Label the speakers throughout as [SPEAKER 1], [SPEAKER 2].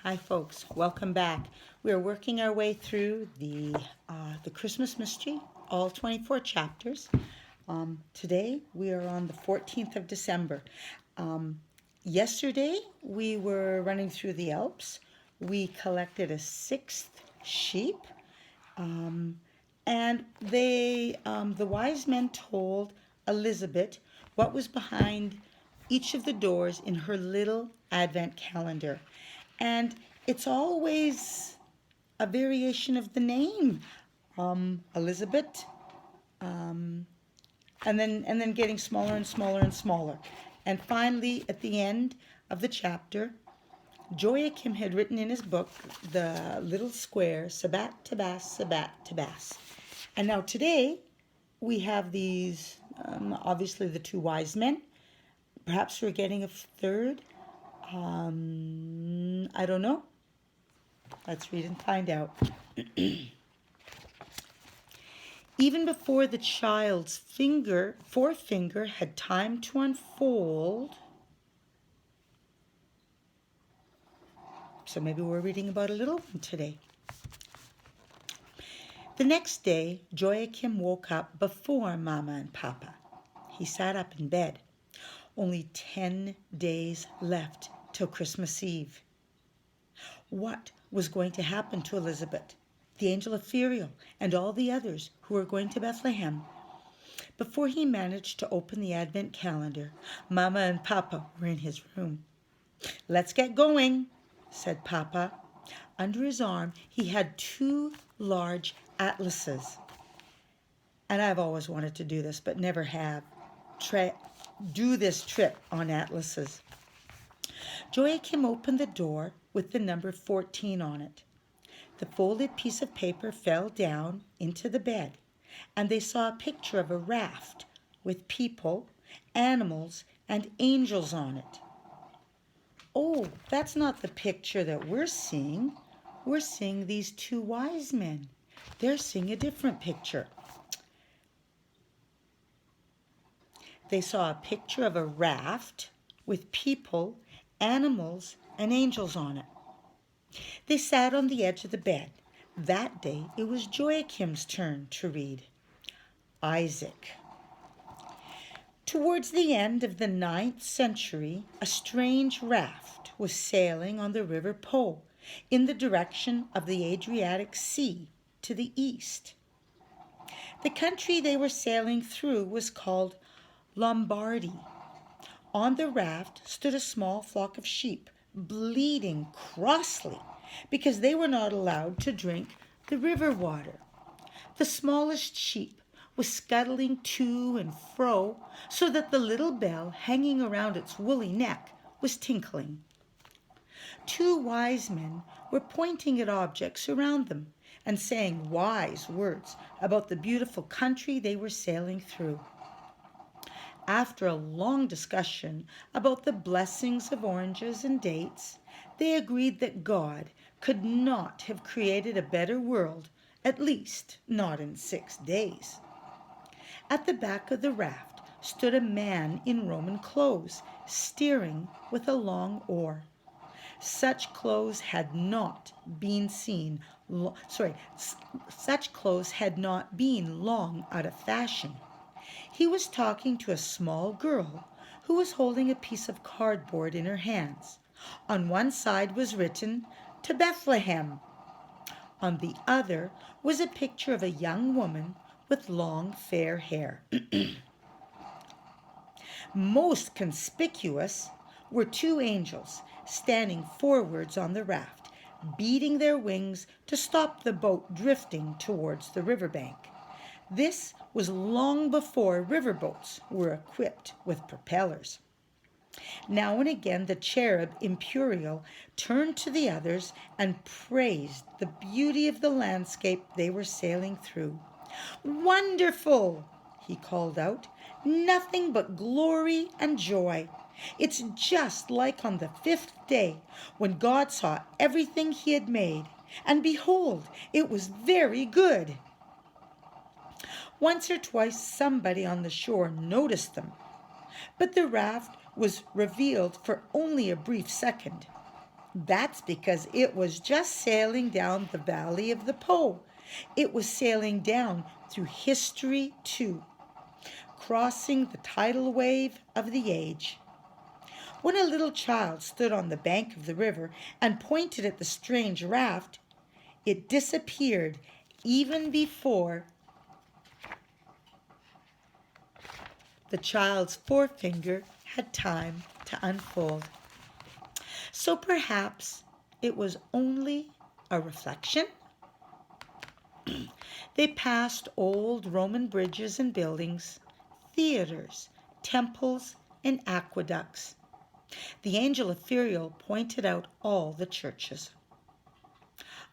[SPEAKER 1] Hi, folks. Welcome back. We are working our way through the Christmas mystery, all 24 chapters. Today we are on the 14th of December. Yesterday we were running through the Alps. We collected a sixth sheep, and the wise men told Elizabeth what was behind each of the doors in her little Advent calendar. And it's always a variation of the name, Elizabeth, and then getting smaller and smaller and smaller. And finally, at the end of the chapter, Joachim had written in his book the little square, Sabat Tabas, Sabat Tabas. And now today we have these, obviously the two wise men. Perhaps we're getting a third. I don't know. Let's read and find out. Even before the child's forefinger had time to unfold. So maybe we're reading about a little one today. The next day, Joachim woke up before Mama and Papa. He sat up in bed. Only 10 days left till Christmas Eve. What was going to happen to Elizabeth, the angel Ethereal, and all the others who were going to Bethlehem? Before he managed to open the Advent calendar, Mama and Papa were in his room. "Let's get going," said Papa. Under his arm, he had two large atlases. And I've always wanted to do this, but never have. Do this trip on atlases. Joachim opened the door with the number 14 on it. The folded piece of paper fell down into the bed, and they saw a picture of a raft with people, animals, and angels on it. Oh, that's not the picture that we're seeing. We're seeing these two wise men. They're seeing a different picture. They saw a picture of a raft with people, animals, and angels on it. They sat on the edge of the bed. That day it was Joachim's turn to read. Isaac. Towards the end of the 9th century, a strange raft was sailing on the river Po in the direction of the Adriatic Sea to the east. The country they were sailing through was called Lombardy. On the raft stood a small flock of sheep, bleating crossly because they were not allowed to drink the river water. The smallest sheep was scuttling to and fro so that the little bell hanging around its woolly neck was tinkling. Two wise men were pointing at objects around them and saying wise words about the beautiful country they were sailing through. After a long discussion about the blessings of oranges and dates, they agreed that God could not have created a better world, at least not in 6 days. At the back of the raft stood a man in Roman clothes, steering with a long oar. Such clothes had not been long out of fashion. He was talking to a small girl who was holding a piece of cardboard in her hands. On one side was written, "To Bethlehem." On the other was a picture of a young woman with long fair hair. Most conspicuous were two angels standing forwards on the raft, beating their wings to stop the boat drifting towards the riverbank. This was long before riverboats were equipped with propellers. Now and again the cherub Imperial turned to the others and praised the beauty of the landscape they were sailing through. "Wonderful!" he called out. "Nothing but glory and joy. It's just like on the 5th day when God saw everything he had made, and behold, it was very good." Once or twice somebody on the shore noticed them, but the raft was revealed for only a brief second. That's because it was just sailing down the valley of the Po. It was sailing down through history too, crossing the tidal wave of the age. When a little child stood on the bank of the river and pointed at the strange raft, it disappeared even before the child's forefinger had time to unfold. So perhaps it was only a reflection. They passed old Roman bridges and buildings, theaters, temples, and aqueducts. The angel Ethereal pointed out all the churches.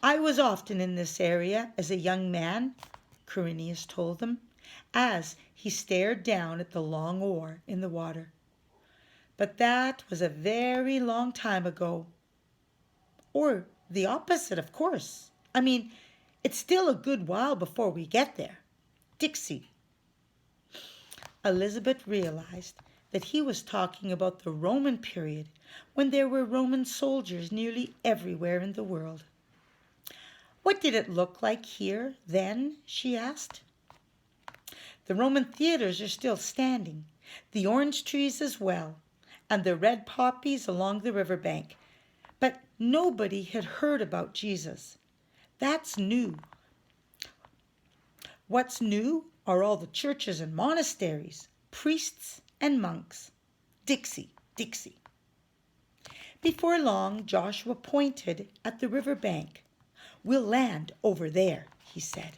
[SPEAKER 1] I was often in this area as a young man, Quirinius told them, as he stared down at the long oar in the water. But that was a very long time ago. Or the opposite, of course. I mean, it's still a good while before we get there. Dixie. Elizabeth realized that he was talking about the Roman period when there were Roman soldiers nearly everywhere in the world. What did it look like here then? She asked. The Roman theaters are still standing, the orange trees as well, and the red poppies along the riverbank. But nobody had heard about Jesus. That's new. What's new are all the churches and monasteries, priests and monks. Dixie, Dixie. Before long, Joshua pointed at the riverbank. We'll land over there, he said.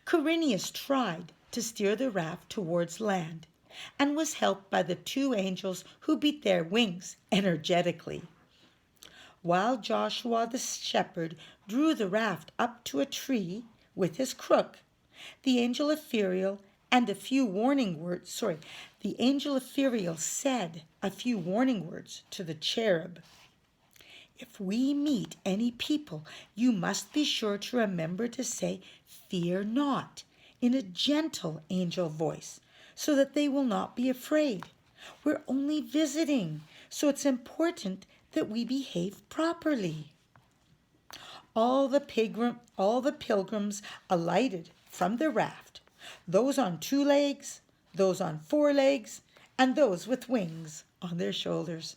[SPEAKER 1] Quirinius tried to steer the raft towards land and was helped by the two angels who beat their wings energetically. While Joshua the shepherd drew the raft up to a tree with his crook, the angel Ethereal and a few warning words, the angel Ethereal said a few warning words to the cherub. If we meet any people, you must be sure to remember to say, "Fear not," in a gentle angel voice, so that they will not be afraid. We're only visiting, so it's important that we behave properly. All the pilgrims alighted from the raft, those on 2 legs, those on 4 legs, and those with wings on their shoulders.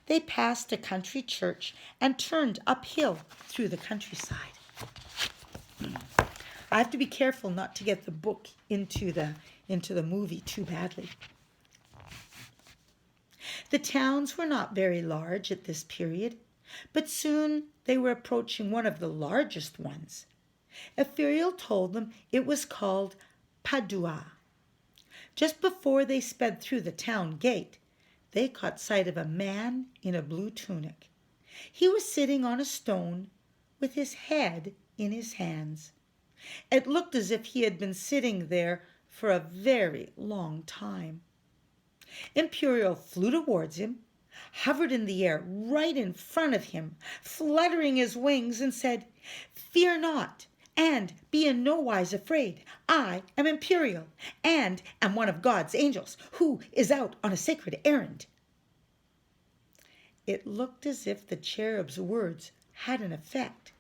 [SPEAKER 1] They passed a country church and turned uphill through the countryside. I have to be careful not to get the book into the movie too badly. The towns were not very large at this period, but soon they were approaching one of the largest ones. Ethereal told them it was called Padua. Just before they sped through the town gate, they caught sight of a man in a blue tunic. He was sitting on a stone with his head in his hands. It looked as if he had been sitting there for a very long time. Imperial flew towards him, hovered in the air right in front of him, fluttering his wings, and said, "Fear not, and be in no wise afraid. I am Imperial, and am one of God's angels, who is out on a sacred errand." It looked as if the cherub's words had an effect,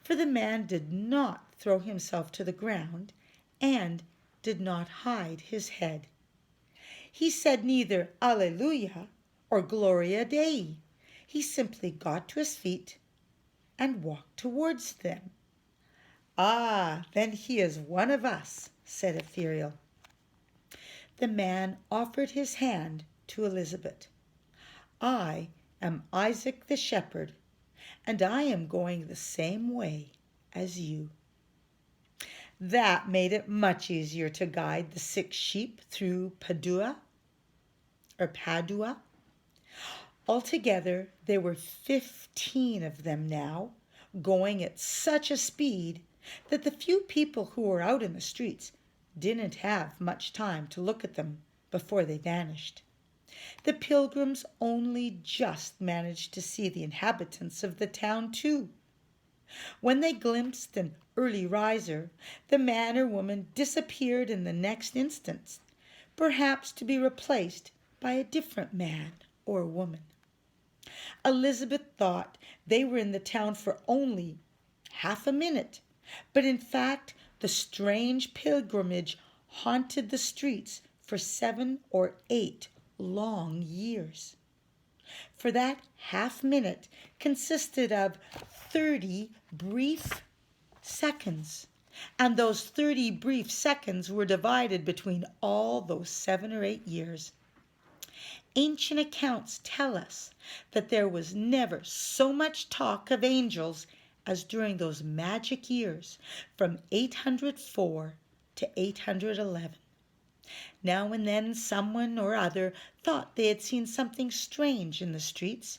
[SPEAKER 1] for the man did not throw himself to the ground and did not hide his head. He said neither Alleluia or Gloria Dei. He simply got to his feet and walked towards them. "Ah, then he is one of us," said Ethereal. The man offered his hand to Elizabeth. "I am Isaac the shepherd, and I am going the same way as you." That made it much easier to guide the 6 sheep through Padua. Altogether, there were 15 of them now, going at such a speed that the few people who were out in the streets didn't have much time to look at them before they vanished. The pilgrims only just managed to see the inhabitants of the town too. When they glimpsed an early riser, the man or woman disappeared in the next instant, perhaps to be replaced by a different man or woman. Elizabeth thought they were in the town for only half a minute, but in fact, the strange pilgrimage haunted the streets for 7 or 8 long years. For that half minute consisted of 30 brief seconds. And those 30 brief seconds were divided between all those 7 or 8 years. Ancient accounts tell us that there was never so much talk of angels as during those magic years from 804 to 811. Now and then someone or other thought they had seen something strange in the streets.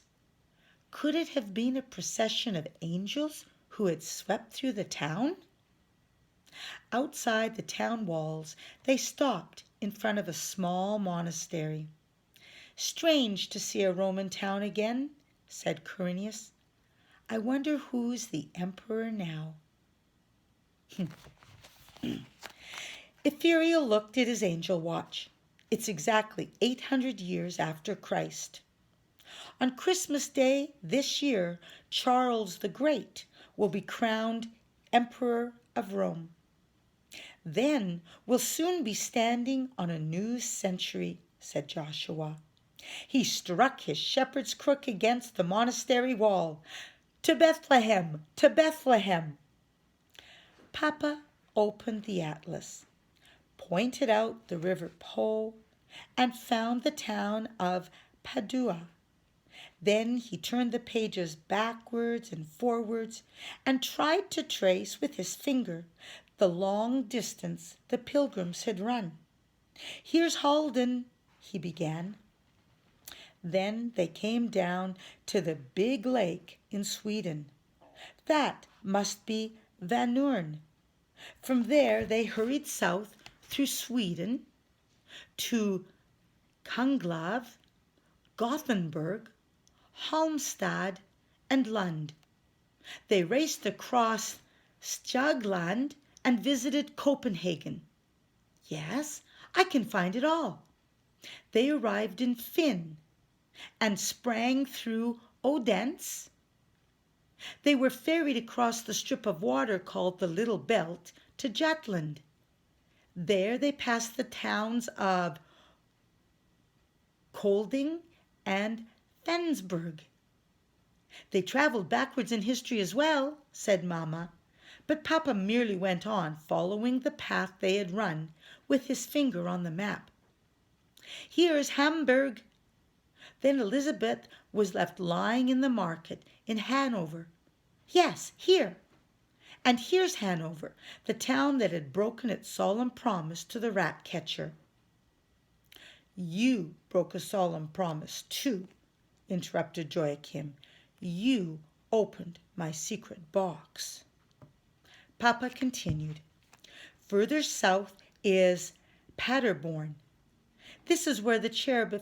[SPEAKER 1] Could it have been a procession of angels who had swept through the town? Outside the town walls, they stopped in front of a small monastery. "Strange to see a Roman town again," said Quirinius. "I wonder who's the emperor now." Ethereal looked at his angel watch. It's exactly 800 years after Christ. On Christmas Day this year, Charles the Great will be crowned Emperor of Rome. "Then we'll soon be standing on a new century," said Joshua. He struck his shepherd's crook against the monastery wall. "To Bethlehem! To Bethlehem!" Papa opened the atlas, pointed out the river Po, and found the town of Padua. Then he turned the pages backwards and forwards and tried to trace with his finger the long distance the pilgrims had run. "Here's Halden," he began. Then they came down to the big lake in Sweden. That must be Vanurn. From there they hurried south through Sweden to Kunglav, Gothenburg, Halmstad, and Lund. They raced across Skjagland and visited Copenhagen. Yes, I can find it all. They arrived in Finn and sprang through Odense. They were ferried across the strip of water called the Little Belt to Jutland. There they passed the towns of Kolding and Flensburg. "They traveled backwards in history as well," said Mamma, but Papa merely went on following the path they had run with his finger on the map. "Here's Hamburg." Then Elizabeth was left lying in the market in Hanover. "Yes, here. And here's Hanover, the town that had broken its solemn promise to the rat catcher." "You broke a solemn promise too," interrupted Joachim. "You opened my secret box." Papa continued. "Further south is Paderborn. This is where the cherub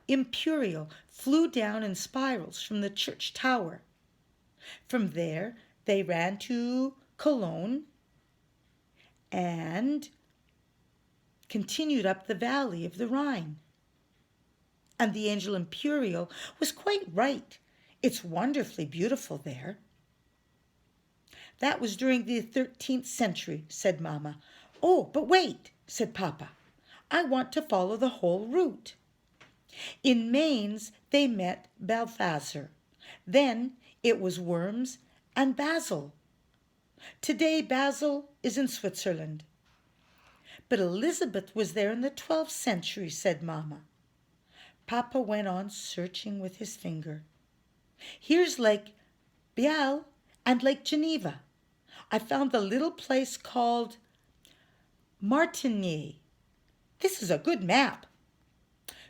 [SPEAKER 1] Imperial flew down in spirals from the church tower. From there they ran to Cologne and continued up the valley of the Rhine. And the angel Imperial was quite right. It's wonderfully beautiful there." "That was during the 13th century," said Mamma. "Oh, but wait," said Papa. "I want to follow the whole route." In Mainz they met Balthasar. Then it was Worms and Basel. Today Basel is in Switzerland. "But Elizabeth was there in the 12th century," said Mamma. Papa went on searching with his finger. "Here's Lake Biel and Lake Geneva. I found the little place called Martigny. This is a good map.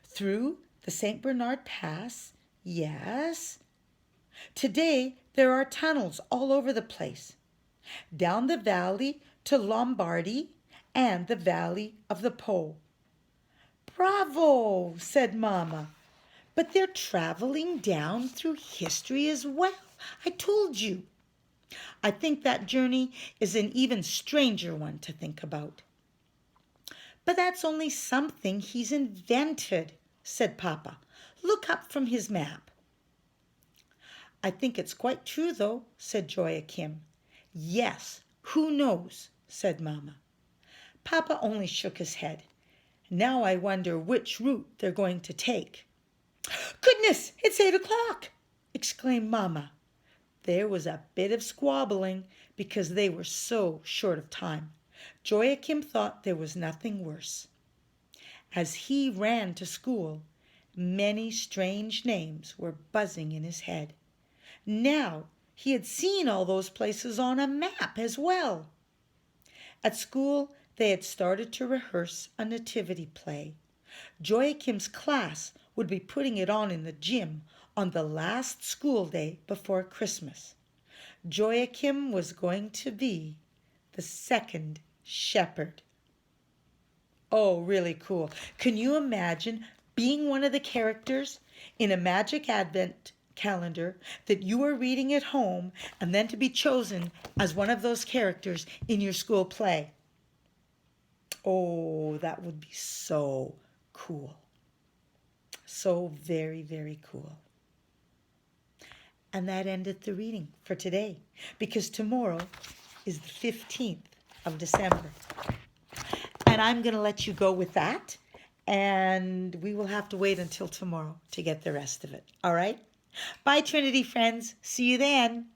[SPEAKER 1] Through the St. Bernard Pass, yes. Today there are tunnels all over the place. Down the valley to Lombardy and the valley of the Po." "Bravo," said Mamma. "But they're traveling down through history as well. I told you. I think that journey is an even stranger one to think about." "But that's only something he's invented," said Papa. "Look up from his map." I think it's quite true, though, said Joachim. Yes, who knows, said Mamma. Papa only shook his head. Now I wonder which route they're going to take. Goodness, it's 8 o'clock, exclaimed Mamma. There was a bit of squabbling because they were so short of time. Joachim thought there was nothing worse. As he ran to school, many strange names were buzzing in his head. Now he had seen all those places on a map as well. At school, they had started to rehearse a nativity play. Joachim's class would be putting it on in the gym on the last school day before Christmas. Joachim was going to be the second shepherd. Oh, really cool. Can you imagine being one of the characters in a magic advent calendar that you are reading at home and then to be chosen as one of those characters in your school play? Oh, that would be so cool. So very, very cool. And that ended the reading for today, because tomorrow is the 15th of December. And I'm going to let you go with that, and we will have to wait until tomorrow to get the rest of it. All right? Bye, Trinity friends. See you then.